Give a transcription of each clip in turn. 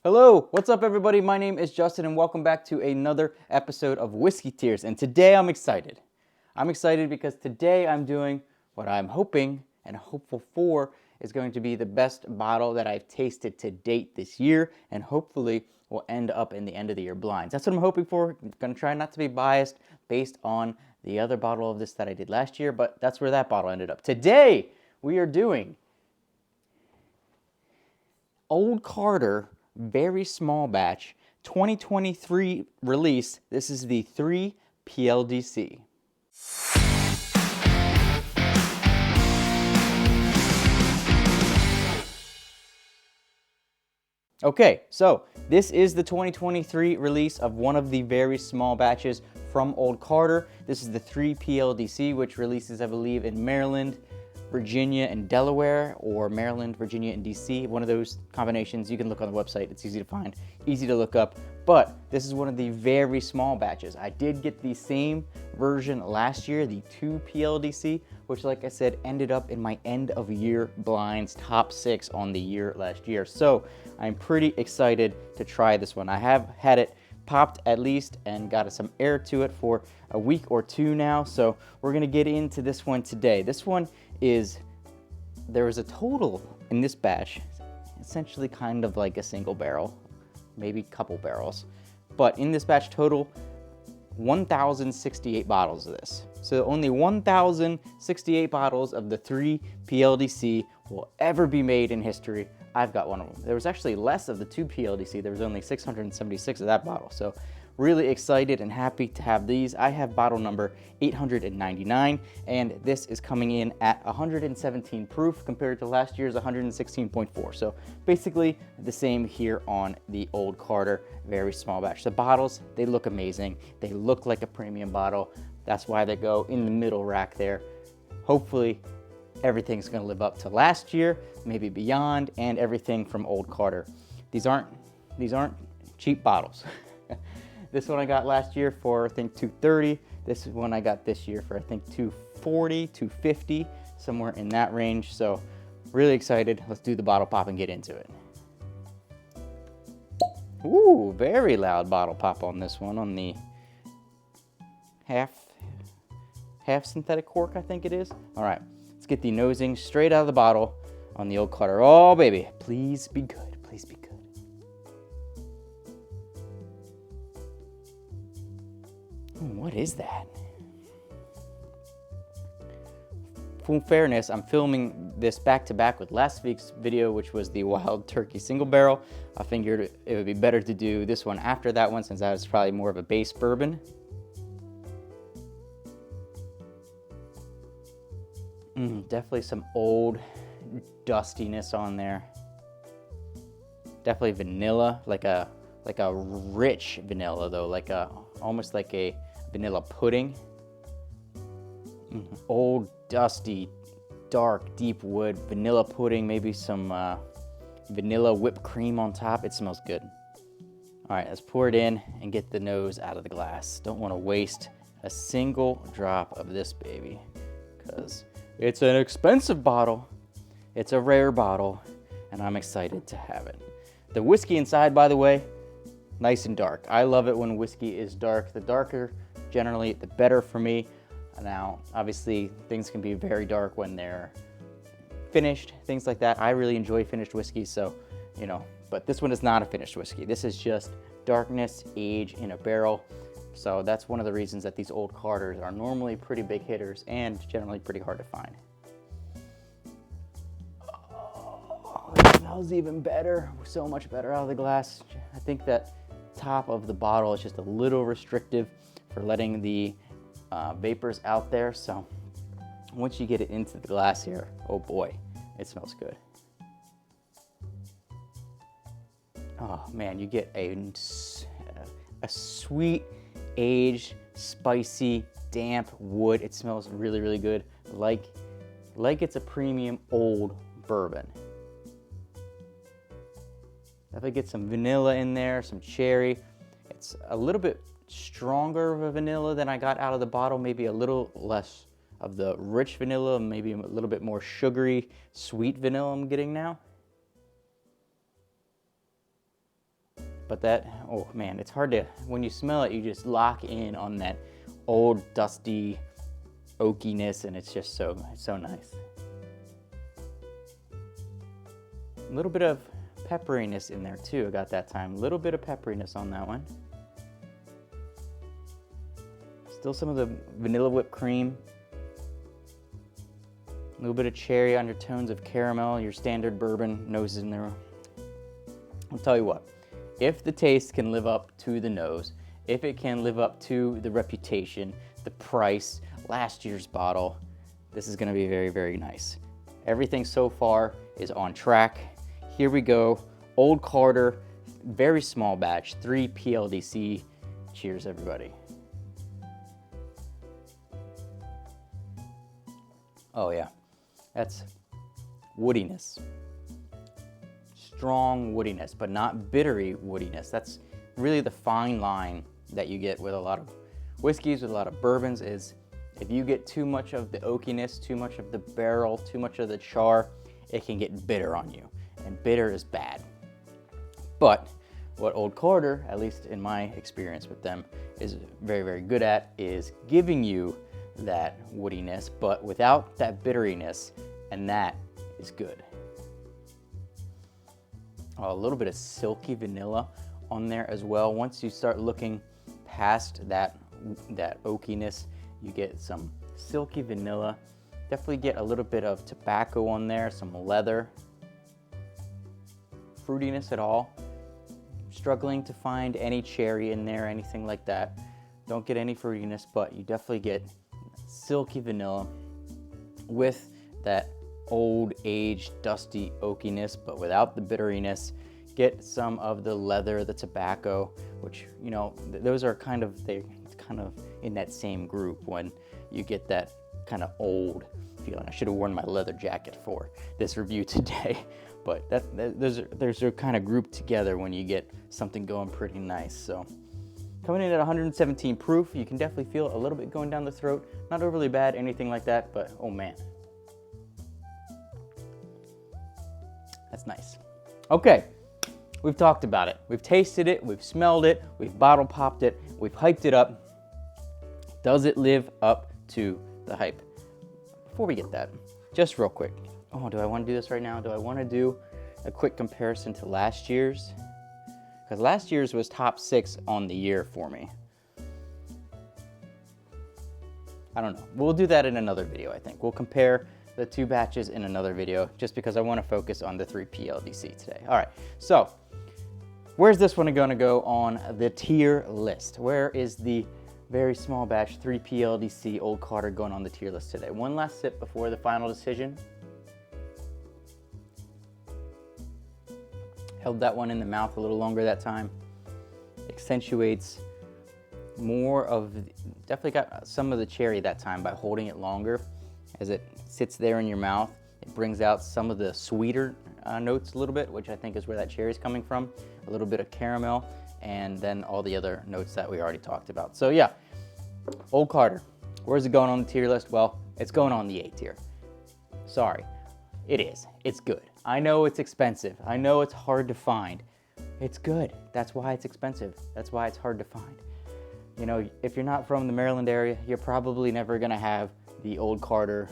Hello, what's up everybody? My name is Justin and welcome back to another episode of Whiskey Tears. And today I'm excited. I'm excited because today I'm doing what I'm hoping and hopeful for is going to be the best bottle that I've tasted to date this year, and hopefully will end up in the end of the year blinds. That's what I'm hoping for. I'm going to try not to be biased based on the other bottle of this that I did last year, but that's where that bottle ended up. Today we are doing Old Carter very small batch 2023 release. This is the 3 PLDC. Okay, so this is the 2023 release of one of the very small batches from Old Carter. This is the 3 PLDC, which releases, I believe, in Maryland, Virginia, and Delaware, or Maryland, Virginia, and DC. One of those combinations. You can look on the website. It's easy to find, easy to look up. But this is one of the very small batches. I did get the same version last year, the 2 PLDC, which, like I said, ended up in my end of year blinds top 6 on the year last year. So I'm pretty excited to try this one. I have had it popped at least and got some air to it for a week or two now. So we're gonna get into this one today. This one is, there is a total in this batch, essentially kind of like a single barrel, maybe a couple barrels, but in this batch total 1,068 bottles of this. So only 1,068 bottles of the 3 PLDC will ever be made in history. I've got one of them. There was actually less of the 2 PLDC. There was only 676 of that bottle. So really excited and happy to have these. I have bottle number 899, and this is coming in at 117 proof compared to last year's 116.4. So basically the same here on the Old Carter very small batch. The bottles, they look amazing. They look like a premium bottle. That's why they go in the middle rack there. Hopefully everything's gonna live up to last year, maybe beyond, and everything from Old Carter. These aren't cheap bottles. This one I got last year for, I think, $230. This one I got this year for, I think, $240, $250, somewhere in that range. So really excited. Let's do the bottle pop and get into it. Ooh, very loud bottle pop on this one, on the half synthetic cork, I think it is. All right, let's get the nosing straight out of the bottle on the Old Carter. Oh, baby, please be good, please be good. What is that? Full fairness, I'm filming this back to back with last week's video, which was the Wild Turkey single barrel. I figured it would be better to do this one after that one, since that was probably more of a base bourbon. Definitely some old dustiness on there. Definitely vanilla, like a rich vanilla though, almost like a vanilla pudding. Old, dusty, dark, deep wood, vanilla pudding, maybe some vanilla whipped cream on top. It smells good. All right, let's pour it in and get the nose out of the glass. Don't want to waste a single drop of this baby, because it's an expensive bottle. It's a rare bottle, and I'm excited to have it. The whiskey inside, by the way, nice and dark. I love it when whiskey is dark. The darker, generally, the better for me. Now, obviously, things can be very dark when they're finished, things like that. I really enjoy finished whiskey, so, you know, but this one is not a finished whiskey. This is just darkness, age in a barrel. So that's one of the reasons that these Old Carters are normally pretty big hitters and generally pretty hard to find. Oh, it smells even better, so much better out of the glass. I think that top of the bottle is just a little restrictive for letting the vapors out there. So once you get it into the glass here, oh boy, it smells good. Oh man, you get a sweet, aged, spicy, damp wood. It smells really, really good, like it's a premium old bourbon. Definitely get some vanilla in there, some cherry. It's a little bit stronger of a vanilla than I got out of the bottle, maybe a little less of the rich vanilla, maybe a little bit more sugary, sweet vanilla I'm getting now. But that, oh man, it's hard to, when you smell it, you just lock in on that old dusty oakiness, and it's just so nice. A little bit of pepperiness in there too, I got that time. A little bit of pepperiness on that one. Still some of the vanilla whipped cream. A little bit of cherry undertones of caramel, your standard bourbon nose in there. I'll tell you what, if the taste can live up to the nose, if it can live up to the reputation, the price, last year's bottle, this is gonna be very, very nice. Everything so far is on track. Here we go, Old Carter, very small batch, 3 PLDC. Cheers, everybody. Oh yeah, that's woodiness. Strong woodiness, but not bittery woodiness. That's really the fine line that you get with a lot of whiskeys, with a lot of bourbons, is if you get too much of the oakiness, too much of the barrel, too much of the char, it can get bitter on you, and bitter is bad. But what Old Carter, at least in my experience with them, is very, very good at is giving you that woodiness, but without that bitteriness, and that is good. Oh, a little bit of silky vanilla on there as well. Once you start looking past that oakiness, you get some silky vanilla. Definitely get a little bit of tobacco on there, some leather. Fruitiness at all. Struggling to find any cherry in there, anything like that. Don't get any fruitiness, but you definitely get silky vanilla with that old aged dusty oakiness, but without the bitteriness. Get some of the leather, the tobacco, which, you know, those are kind of, they're kind of in that same group when you get that kind of old feeling. I should have worn my leather jacket for this review today, but those are kind of grouped together when you get something going pretty nice. So coming in at 117 proof, you can definitely feel a little bit going down the throat. Not overly bad, anything like that, but oh man. That's nice. Okay, we've talked about it. We've tasted it, we've smelled it, we've bottle popped it, we've hyped it up. Does it live up to the hype? Before we get that, just real quick. Oh, do I want to do this right now? Do I want to do a quick comparison to last year's? Because last year's was top 6 on the year for me. I don't know. We'll do that in another video, I think. We'll compare the 2 batches in another video, just because I want to focus on the 3 PLDC today. All right, so where's this one going to go on the tier list? Where is the very small batch 3 PLDC Old Carter going on the tier list today? One last sip before the final decision. Held that one in the mouth a little longer that time. Accentuates more of, definitely got some of the cherry that time by holding it longer. As it sits there in your mouth, it brings out some of the sweeter notes a little bit, which I think is where that cherry is coming from. A little bit of caramel, and then all the other notes that we already talked about. So yeah, Old Carter, where's it going on the tier list? Well, it's going on the A tier. Sorry, it is. It's good. I know it's expensive. I know it's hard to find. It's good. That's why it's expensive. That's why it's hard to find. You know, if you're not from the Maryland area, you're probably never gonna have the Old Carter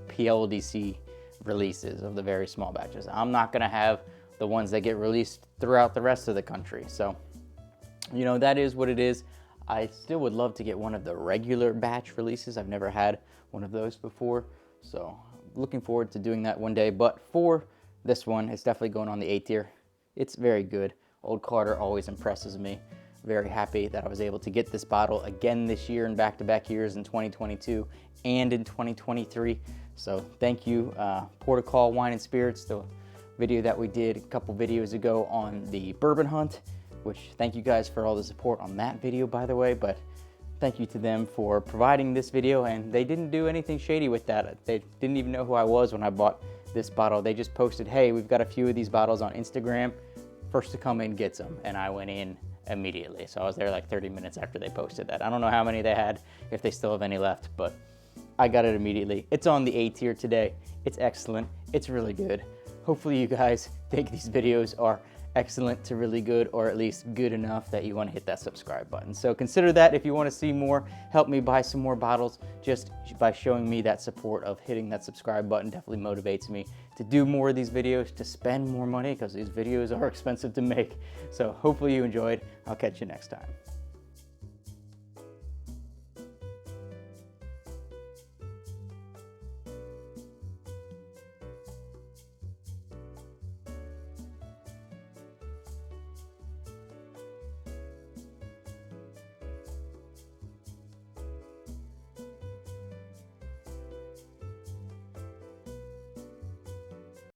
PLDC releases of the very small batches. I'm not gonna have the ones that get released throughout the rest of the country. So, you know, that is what it is. I still would love to get one of the regular batch releases. I've never had one of those before. So looking forward to doing that one day. But for this one, it's definitely going on the A tier. It's very good. Old Carter always impresses me. Very happy that I was able to get this bottle again this year and back-to-back years in 2022 and in 2023. So thank you, Port of Call Wine and Spirits, the video that we did a couple videos ago on the bourbon hunt, which thank you guys for all the support on that video, by the way. But thank you to them for providing this video, and they didn't do anything shady with that. They didn't even know who I was when I bought this bottle. They just posted, hey, we've got a few of these bottles on Instagram. First to come in gets them. And I went in immediately. So I was there like 30 minutes after they posted that. I don't know how many they had, if they still have any left, but I got it immediately. It's on the A tier today. It's excellent. It's really good. Hopefully you guys think these videos are excellent to really good, or at least good enough that you want to hit that subscribe button. So consider that if you want to see more, help me buy some more bottles. Just by showing me that support of hitting that subscribe button definitely motivates me to do more of these videos, to spend more money, because these videos are expensive to make. So hopefully you enjoyed. I'll catch you next time.